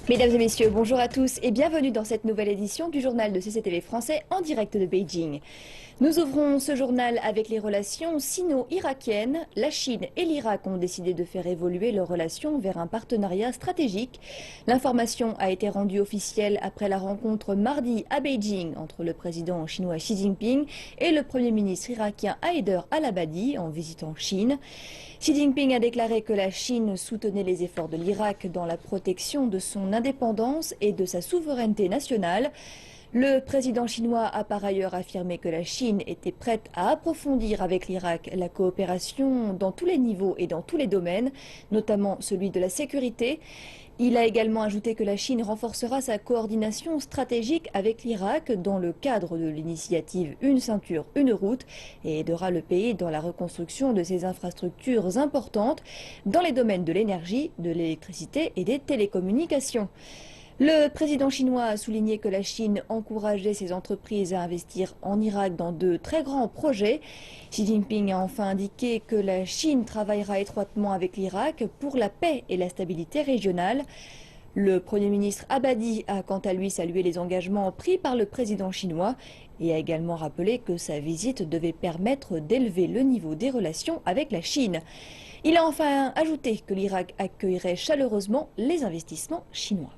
Mesdames et messieurs, bonjour à tous et bienvenue dans cette nouvelle édition du journal de CCTV français en direct de Beijing. Nous ouvrons ce journal avec les relations sino-irakiennes. La Chine et l'Irak ont décidé de faire évoluer leurs relations vers un partenariat stratégique. L'information a été rendue officielle après la rencontre mardi à Beijing entre le président chinois Xi Jinping et le premier ministre irakien Haider al-Abadi en visitant Chine. Xi Jinping a déclaré que la Chine soutenait les efforts de l'Irak dans la protection de son indépendance et de sa souveraineté nationale. Le président chinois a par ailleurs affirmé que la Chine était prête à approfondir avec l'Irak la coopération dans tous les niveaux et dans tous les domaines, notamment celui de la sécurité. Il a également ajouté que la Chine renforcera sa coordination stratégique avec l'Irak dans le cadre de l'initiative Une ceinture, une route et aidera le pays dans la reconstruction de ses infrastructures importantes dans les domaines de l'énergie, de l'électricité et des télécommunications. Le président chinois a souligné que la Chine encourageait ses entreprises à investir en Irak dans de très grands projets. Xi Jinping a enfin indiqué que la Chine travaillera étroitement avec l'Irak pour la paix et la stabilité régionale. Le Premier ministre Abadi a quant à lui salué les engagements pris par le président chinois et a également rappelé que sa visite devait permettre d'élever le niveau des relations avec la Chine. Il a enfin ajouté que l'Irak accueillerait chaleureusement les investissements chinois.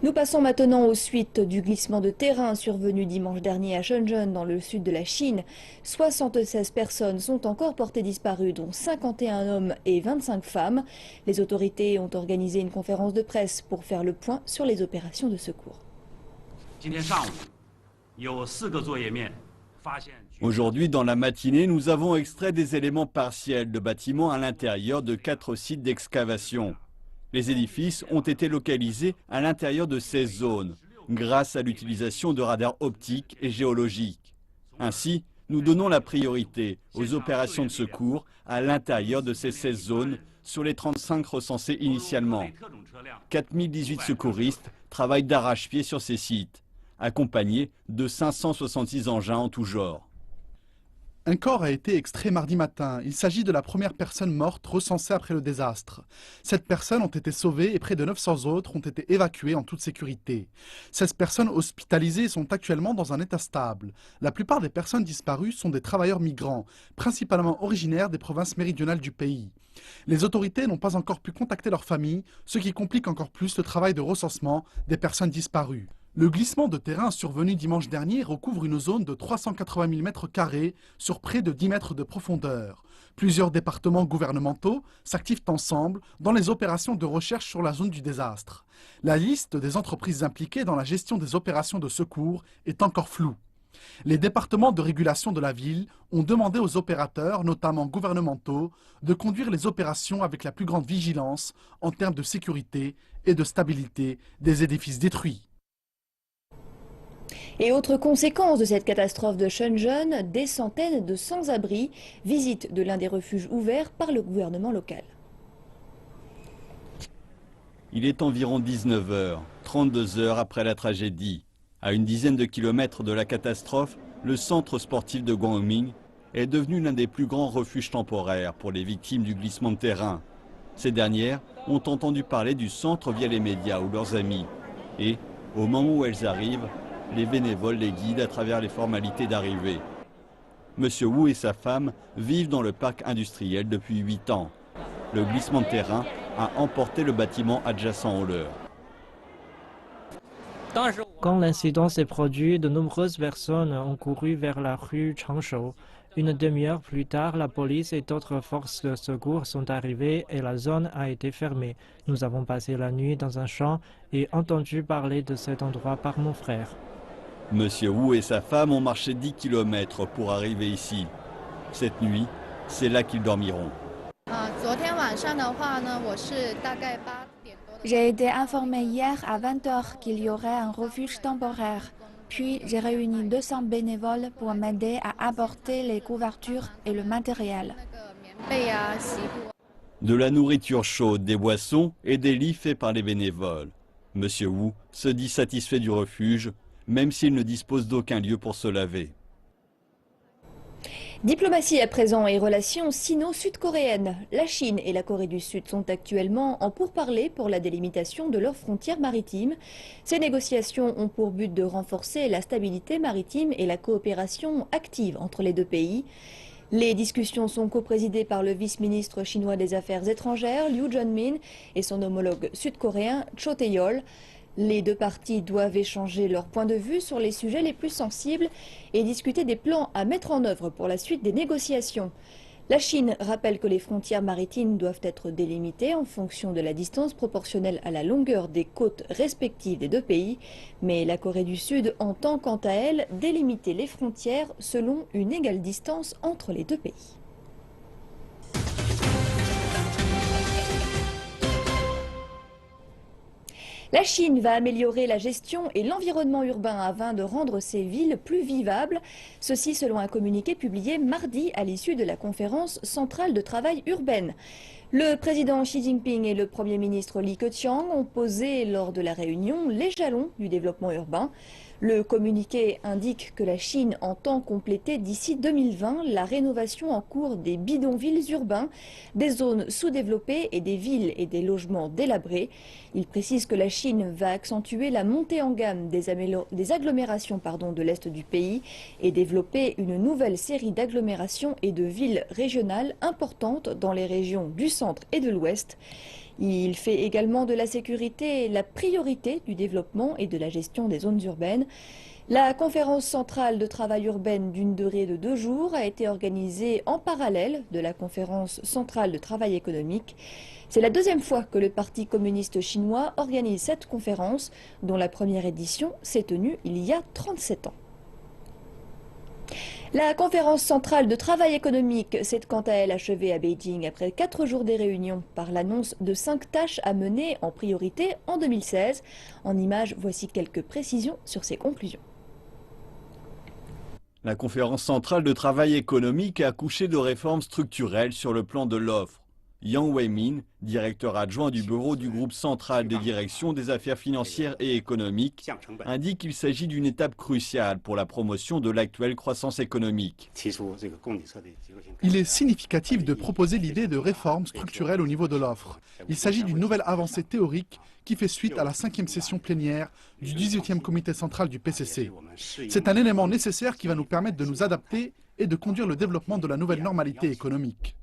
Nous passons maintenant aux suites du glissement de terrain survenu dimanche dernier à Shenzhen, dans le sud de la Chine. 76 personnes sont encore portées disparues, dont 51 hommes et 25 femmes. Les autorités ont organisé une conférence de presse pour faire le point sur les opérations de secours. Aujourd'hui, dans la matinée, nous avons extrait des éléments partiels de bâtiments à l'intérieur de 4 sites d'excavation. Les édifices ont été localisés à l'intérieur de ces zones, grâce à l'utilisation de radars optiques et géologiques. Ainsi, nous donnons la priorité aux opérations de secours à l'intérieur de ces 16 zones sur les 35 recensées initialement. 4018 secouristes travaillent d'arrache-pied sur ces sites, accompagnés de 566 engins en tout genre. Un corps a été extrait mardi matin. Il s'agit de la première personne morte recensée après le désastre. 7 personnes ont été sauvées et près de 900 autres ont été évacuées en toute sécurité. 16 personnes hospitalisées sont actuellement dans un état stable. La plupart des personnes disparues sont des travailleurs migrants, principalement originaires des provinces méridionales du pays. Les autorités n'ont pas encore pu contacter leurs familles, ce qui complique encore plus le travail de recensement des personnes disparues. Le glissement de terrain survenu dimanche dernier recouvre une zone de 380 000 m² sur près de 10 mètres de profondeur. Plusieurs départements gouvernementaux s'activent ensemble dans les opérations de recherche sur la zone du désastre. La liste des entreprises impliquées dans la gestion des opérations de secours est encore floue. Les départements de régulation de la ville ont demandé aux opérateurs, notamment gouvernementaux, de conduire les opérations avec la plus grande vigilance en termes de sécurité et de stabilité des édifices détruits. Et autre conséquence de cette catastrophe de Shenzhen, des centaines de sans-abri, visite de l'un des refuges ouverts par le gouvernement local. Il est environ 19 h, 32 heures après la tragédie. À une dizaine de kilomètres de la catastrophe, le centre sportif de Guangming est devenu l'un des plus grands refuges temporaires pour les victimes du glissement de terrain. Ces dernières ont entendu parler du centre via les médias ou leurs amis. Et, au moment où elles arrivent, les bénévoles les guident à travers les formalités d'arrivée. Monsieur Wu et sa femme vivent dans le parc industriel depuis 8 ans. Le glissement de terrain a emporté le bâtiment adjacent au leur. Quand l'incident s'est produit, de nombreuses personnes ont couru vers la rue Changshou. Une demi-heure plus tard, la police et d'autres forces de secours sont arrivées et la zone a été fermée. Nous avons passé la nuit dans un champ et entendu parler de cet endroit par mon frère. Monsieur Wu et sa femme ont marché 10 km pour arriver ici. Cette nuit, c'est là qu'ils dormiront. J'ai été informé hier à 20 h qu'il y aurait un refuge temporaire. Puis j'ai réuni 200 bénévoles pour m'aider à apporter les couvertures et le matériel. De la nourriture chaude, des boissons et des lits faits par les bénévoles. Monsieur Wu se dit satisfait du refuge, même s'il ne dispose d'aucun lieu pour se laver. Diplomatie à présent et relations sino-sud-coréennes. La Chine et la Corée du Sud sont actuellement en pourparlers pour la délimitation de leurs frontières maritimes. Ces négociations ont pour but de renforcer la stabilité maritime et la coopération active entre les deux pays. Les discussions sont coprésidées par le vice-ministre chinois des Affaires étrangères, Liu Junmin, et son homologue sud-coréen, Cho Tae-yol. Les deux parties doivent échanger leurs points de vue sur les sujets les plus sensibles et discuter des plans à mettre en œuvre pour la suite des négociations. La Chine rappelle que les frontières maritimes doivent être délimitées en fonction de la distance proportionnelle à la longueur des côtes respectives des deux pays, mais la Corée du Sud entend quant à elle délimiter les frontières selon une égale distance entre les deux pays. La Chine va améliorer la gestion et l'environnement urbain afin de rendre ses villes plus vivables. Ceci selon un communiqué publié mardi à l'issue de la conférence centrale de travail urbaine. Le président Xi Jinping et le Premier ministre Li Keqiang ont posé lors de la réunion les jalons du développement urbain. Le communiqué indique que la Chine entend compléter d'ici 2020 la rénovation en cours des bidonvilles urbains, des zones sous-développées et des villes et des logements délabrés. Il précise que la Chine va accentuer la montée en gamme des agglomérations de l'Est du pays et développer une nouvelle série d'agglomérations et de villes régionales importantes dans les régions du centre et de l'Ouest. Il fait également de la sécurité la priorité du développement et de la gestion des zones urbaines. La conférence centrale de travail urbaine d'une durée de 2 jours a été organisée en parallèle de la conférence centrale de travail économique. C'est la deuxième fois que le Parti communiste chinois organise cette conférence, dont la première édition s'est tenue il y a 37 ans. La conférence centrale de travail économique s'est quant à elle achevée à Beijing après 4 jours des réunions par l'annonce de 5 tâches à mener en priorité en 2016. En images, voici quelques précisions sur ses conclusions. La conférence centrale de travail économique a accouché de réformes structurelles sur le plan de l'offre. Yang Weimin, directeur adjoint du bureau du groupe central des directions des affaires financières et économiques, indique qu'il s'agit d'une étape cruciale pour la promotion de l'actuelle croissance économique. Il est significatif de proposer l'idée de réforme structurelle au niveau de l'offre. Il s'agit d'une nouvelle avancée théorique qui fait suite à la 5e session plénière du 18e comité central du PCC. C'est un élément nécessaire qui va nous permettre de nous adapter et de conduire le développement de la nouvelle normalité économique.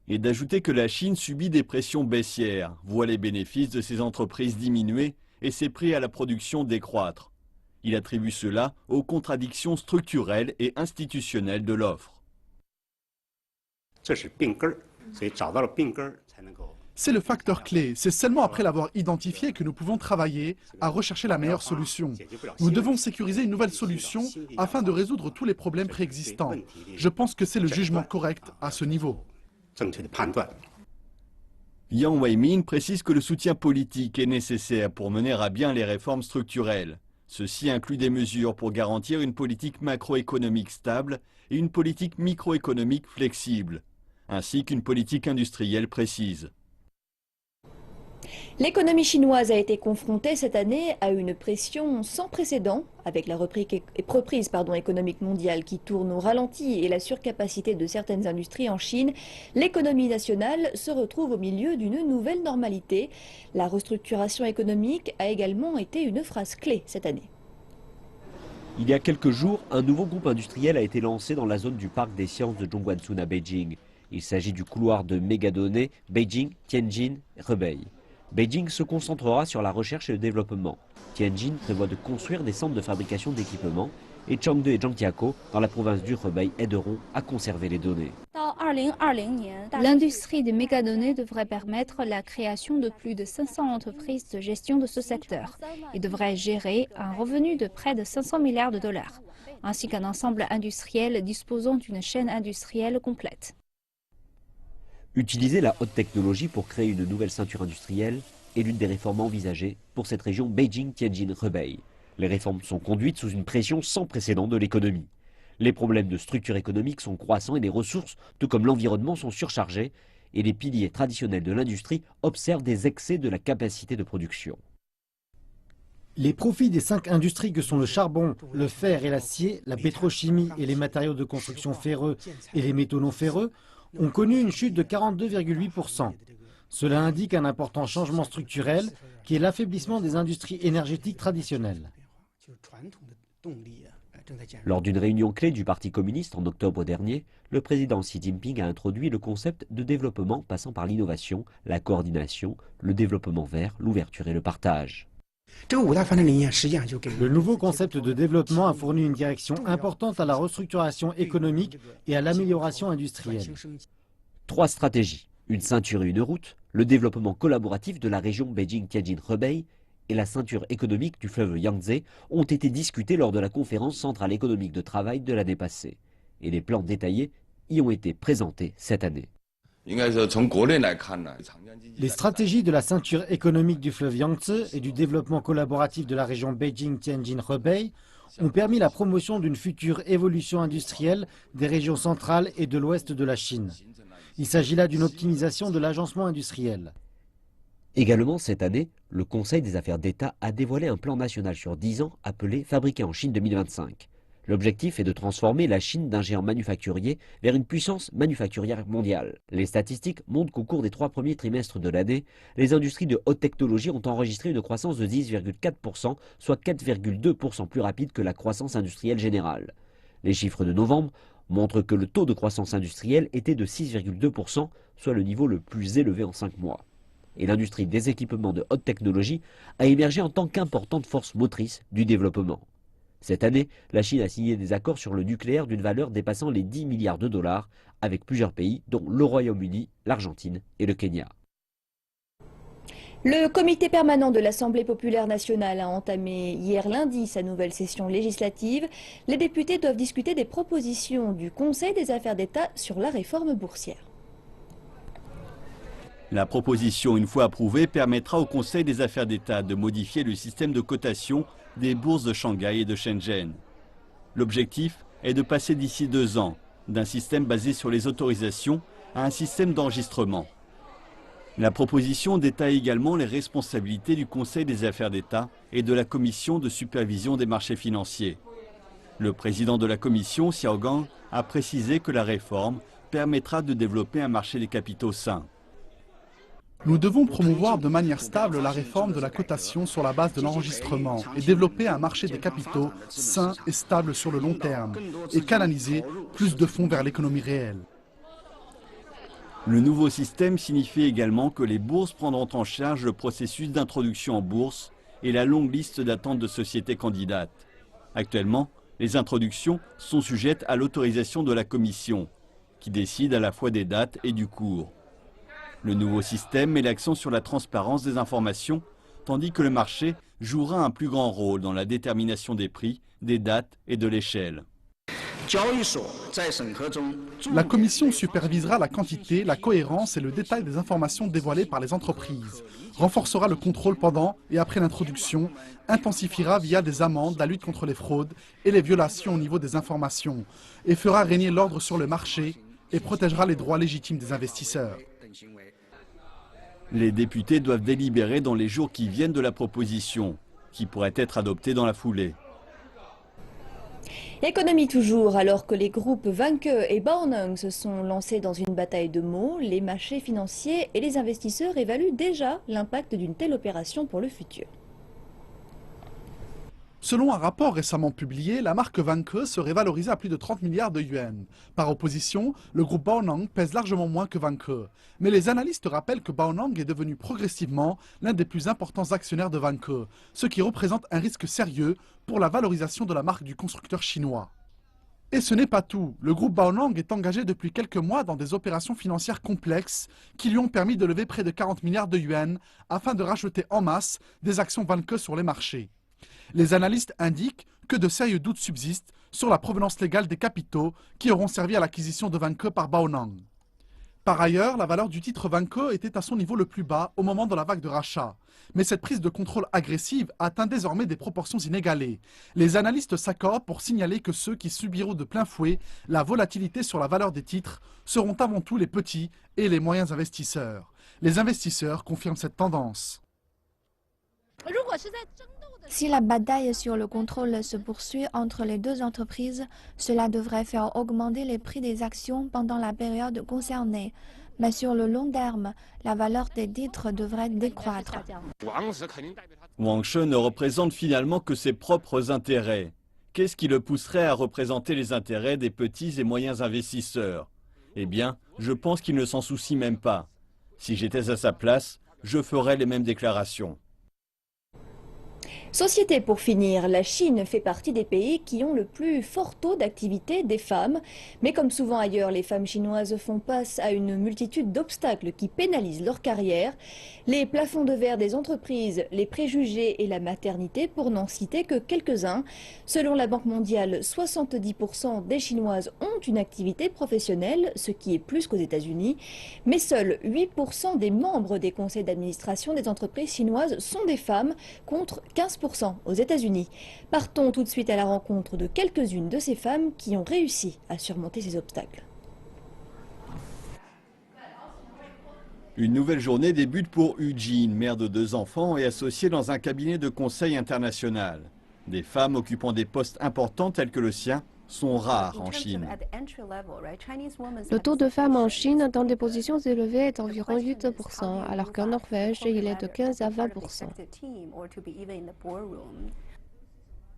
Et d'ajouter que la Chine subit des pressions baissières, voit les bénéfices de ses entreprises diminuer et ses prix à la production décroître. Il attribue cela aux contradictions structurelles et institutionnelles de l'offre. C'est le facteur clé. C'est seulement après l'avoir identifié que nous pouvons travailler à rechercher la meilleure solution. Nous devons sécuriser une nouvelle solution afin de résoudre tous les problèmes préexistants. Je pense que c'est le jugement correct à ce niveau. Yang Weimin précise que le soutien politique est nécessaire pour mener à bien les réformes structurelles. Ceci inclut des mesures pour garantir une politique macroéconomique stable et une politique microéconomique flexible, ainsi qu'une politique industrielle précise. L'économie chinoise a été confrontée cette année à une pression sans précédent, avec la reprise économique mondiale qui tourne au ralenti et la surcapacité de certaines industries en Chine. L'économie nationale se retrouve au milieu d'une nouvelle normalité. La restructuration économique a également été une phrase clé cette année. Il y a quelques jours, un nouveau groupe industriel a été lancé dans la zone du parc des sciences de Zhongguancun à Beijing. Il s'agit du couloir de mégadonnées Beijing-Tianjin-Hebei. Beijing se concentrera sur la recherche et le développement. Tianjin prévoit de construire des centres de fabrication d'équipements et Changde et Zhangjiakou, dans la province du Hebei, aideront à conserver les données. L'industrie des mégadonnées devrait permettre la création de plus de 500 entreprises de gestion de ce secteur et devrait gérer un revenu de près de 500 milliards de dollars, ainsi qu'un ensemble industriel disposant d'une chaîne industrielle complète. Utiliser la haute technologie pour créer une nouvelle ceinture industrielle est l'une des réformes envisagées pour cette région Beijing-Tianjin-Hebei. Les réformes sont conduites sous une pression sans précédent de l'économie. Les problèmes de structure économique sont croissants et les ressources, tout comme l'environnement, sont surchargés et les piliers traditionnels de l'industrie observent des excès de la capacité de production. Les profits des 5 industries que sont le charbon, le fer et l'acier, la pétrochimie et les matériaux de construction ferreux et les métaux non ferreux ont connu une chute de 42,8%. Cela indique un important changement structurel qui est l'affaiblissement des industries énergétiques traditionnelles. Lors d'une réunion clé du Parti communiste en octobre dernier, le président Xi Jinping a introduit le concept de développement passant par l'innovation, la coordination, le développement vert, l'ouverture et le partage. Le nouveau concept de développement a fourni une direction importante à la restructuration économique et à l'amélioration industrielle. 3 stratégies, une ceinture et une route, le développement collaboratif de la région Beijing-Tianjin-Hebei et la ceinture économique du fleuve Yangtze ont été discutés lors de la conférence centrale économique de travail de l'année passée. Et les plans détaillés y ont été présentés cette année. Les stratégies de la ceinture économique du fleuve Yangtze et du développement collaboratif de la région Beijing-Tianjin-Hebei ont permis la promotion d'une future évolution industrielle des régions centrales et de l'ouest de la Chine. Il s'agit là d'une optimisation de l'agencement industriel. Également cette année, le Conseil des affaires d'État a dévoilé un plan national sur 10 ans appelé « Fabriquer en Chine 2025 ». L'objectif est de transformer la Chine d'un géant manufacturier vers une puissance manufacturière mondiale. Les statistiques montrent qu'au cours des 3 premiers trimestres de l'année, les industries de haute technologie ont enregistré une croissance de 10,4%, soit 4,2% plus rapide que la croissance industrielle générale. Les chiffres de novembre montrent que le taux de croissance industrielle était de 6,2%, soit le niveau le plus élevé en 5 mois. Et l'industrie des équipements de haute technologie a émergé en tant qu'importante force motrice du développement. Cette année, la Chine a signé des accords sur le nucléaire d'une valeur dépassant les 10 milliards de dollars avec plusieurs pays, dont le Royaume-Uni, l'Argentine et le Kenya. Le comité permanent de l'Assemblée populaire nationale a entamé hier lundi sa nouvelle session législative. Les députés doivent discuter des propositions du Conseil des affaires d'État sur la réforme boursière. La proposition, une fois approuvée, permettra au Conseil des affaires d'État de modifier le système de cotation des bourses de Shanghai et de Shenzhen. L'objectif est de passer d'ici 2 ans d'un système basé sur les autorisations à un système d'enregistrement. La proposition détaille également les responsabilités du Conseil des affaires d'État et de la Commission de supervision des marchés financiers. Le président de la Commission, Xiao Gang, a précisé que la réforme permettra de développer un marché des capitaux sain. Nous devons promouvoir de manière stable la réforme de la cotation sur la base de l'enregistrement et développer un marché des capitaux sain et stable sur le long terme et canaliser plus de fonds vers l'économie réelle. Le nouveau système signifie également que les bourses prendront en charge le processus d'introduction en bourse et la longue liste d'attente de sociétés candidates. Actuellement, les introductions sont sujettes à l'autorisation de la Commission, qui décide à la fois des dates et du cours. Le nouveau système met l'accent sur la transparence des informations, tandis que le marché jouera un plus grand rôle dans la détermination des prix, des dates et de l'échelle. La Commission supervisera la quantité, la cohérence et le détail des informations dévoilées par les entreprises, renforcera le contrôle pendant et après l'introduction, intensifiera via des amendes la lutte contre les fraudes et les violations au niveau des informations, et fera régner l'ordre sur le marché et protégera les droits légitimes des investisseurs. Les députés doivent délibérer dans les jours qui viennent de la proposition, qui pourrait être adoptée dans la foulée. Économie toujours, alors que les groupes Vanke et Baoneng se sont lancés dans une bataille de mots, les marchés financiers et les investisseurs évaluent déjà l'impact d'une telle opération pour le futur. Selon un rapport récemment publié, la marque Vanke serait valorisée à plus de 30 milliards de yuans. Par opposition, le groupe Baoneng pèse largement moins que Vanke. Mais les analystes rappellent que Baoneng est devenu progressivement l'un des plus importants actionnaires de Vanke, ce qui représente un risque sérieux pour la valorisation de la marque du constructeur chinois. Et ce n'est pas tout. Le groupe Baoneng est engagé depuis quelques mois dans des opérations financières complexes qui lui ont permis de lever près de 40 milliards de yuans afin de racheter en masse des actions Vanke sur les marchés. Les analystes indiquent que de sérieux doutes subsistent sur la provenance légale des capitaux qui auront servi à l'acquisition de Vanke par Baoneng. Par ailleurs, la valeur du titre Vanke était à son niveau le plus bas au moment de la vague de rachat. Mais cette prise de contrôle agressive atteint désormais des proportions inégalées. Les analystes s'accordent pour signaler que ceux qui subiront de plein fouet la volatilité sur la valeur des titres seront avant tout les petits et les moyens investisseurs. Les investisseurs confirment cette tendance. Si la bataille sur le contrôle se poursuit entre les deux entreprises, cela devrait faire augmenter les prix des actions pendant la période concernée. Mais sur le long terme, la valeur des titres devrait décroître. Wang She ne représente finalement que ses propres intérêts. Qu'est-ce qui le pousserait à représenter les intérêts des petits et moyens investisseurs? Eh bien, je pense qu'il ne s'en soucie même pas. Si j'étais à sa place, je ferais les mêmes déclarations. Société pour finir, la Chine fait partie des pays qui ont le plus fort taux d'activité des femmes. Mais comme souvent ailleurs, les femmes chinoises font face à une multitude d'obstacles qui pénalisent leur carrière. Les plafonds de verre des entreprises, les préjugés et la maternité, pour n'en citer que quelques-uns. Selon la Banque mondiale, 70% des Chinoises ont une activité professionnelle, ce qui est plus qu'aux États-Unis. Mais seuls 8% des membres des conseils d'administration des entreprises chinoises sont des femmes, contre 15% aux États-Unis. Partons tout de suite à la rencontre de quelques-unes de ces femmes qui ont réussi à surmonter ces obstacles. Une nouvelle journée débute pour Eugene, mère de 2 enfants et associée dans un cabinet de conseil international. Des femmes occupant des postes importants tels que le sien sont rares en Chine. Le taux de femmes en Chine dans des positions élevées est environ 8%, alors qu'en Norvège, il est de 15 à 20%.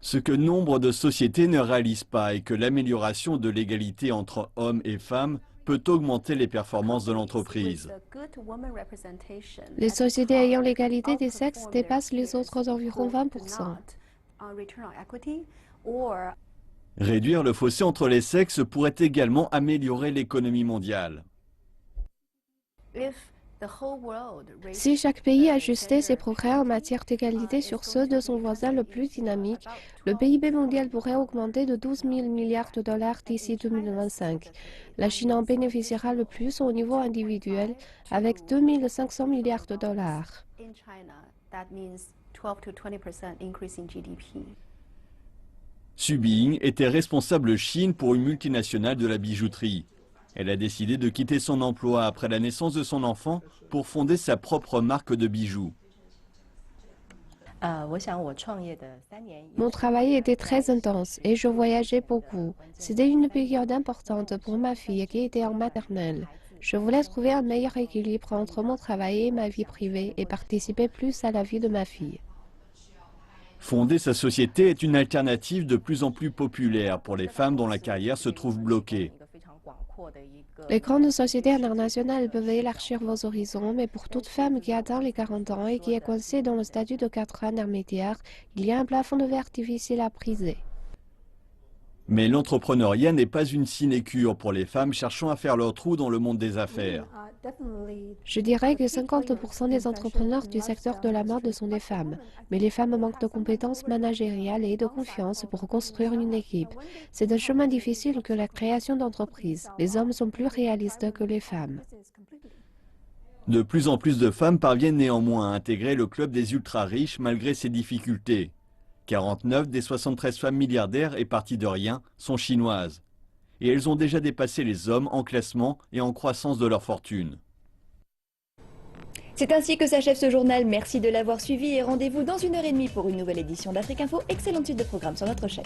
Ce que nombre de sociétés ne réalisent pas est que l'amélioration de l'égalité entre hommes et femmes peut augmenter les performances de l'entreprise. Les sociétés ayant l'égalité des sexes dépassent les autres d'environ 20%. Réduire le fossé entre les sexes pourrait également améliorer l'économie mondiale. Si chaque pays ajustait ses progrès en matière d'égalité sur ceux de son voisin le plus dynamique, le PIB mondial pourrait augmenter de 12 000 milliards de dollars d'ici 2025. La Chine en bénéficiera le plus au niveau individuel, avec 2 500 milliards de dollars. Su Biying était responsable Chine pour une multinationale de la bijouterie. Elle a décidé de quitter son emploi après la naissance de son enfant pour fonder sa propre marque de bijoux. Mon travail était très intense et je voyageais beaucoup. C'était une période importante pour ma fille qui était en maternelle. Je voulais trouver un meilleur équilibre entre mon travail et ma vie privée et participer plus à la vie de ma fille. Fonder sa société est une alternative de plus en plus populaire pour les femmes dont la carrière se trouve bloquée. Les grandes sociétés internationales peuvent élargir vos horizons, mais pour toute femme qui atteint les 40 ans et qui est coincée dans le statut de cadre intermédiaire, il y a un plafond de verre difficile à briser. Mais l'entrepreneuriat n'est pas une sinécure pour les femmes cherchant à faire leur trou dans le monde des affaires. Je dirais que 50% des entrepreneurs du secteur de la mode sont des femmes, mais les femmes manquent de compétences managériales et de confiance pour construire une équipe. C'est un chemin difficile que la création d'entreprises. Les hommes sont plus réalistes que les femmes. De plus en plus de femmes parviennent néanmoins à intégrer le club des ultra-riches malgré ces difficultés. 49 des 73 femmes milliardaires et parties de rien sont chinoises. Et elles ont déjà dépassé les hommes en classement et en croissance de leur fortune. C'est ainsi que s'achève ce journal. Merci de l'avoir suivi et rendez-vous dans 1h30 pour une nouvelle édition d'Afrique Info. Excellente suite de programme sur notre chaîne.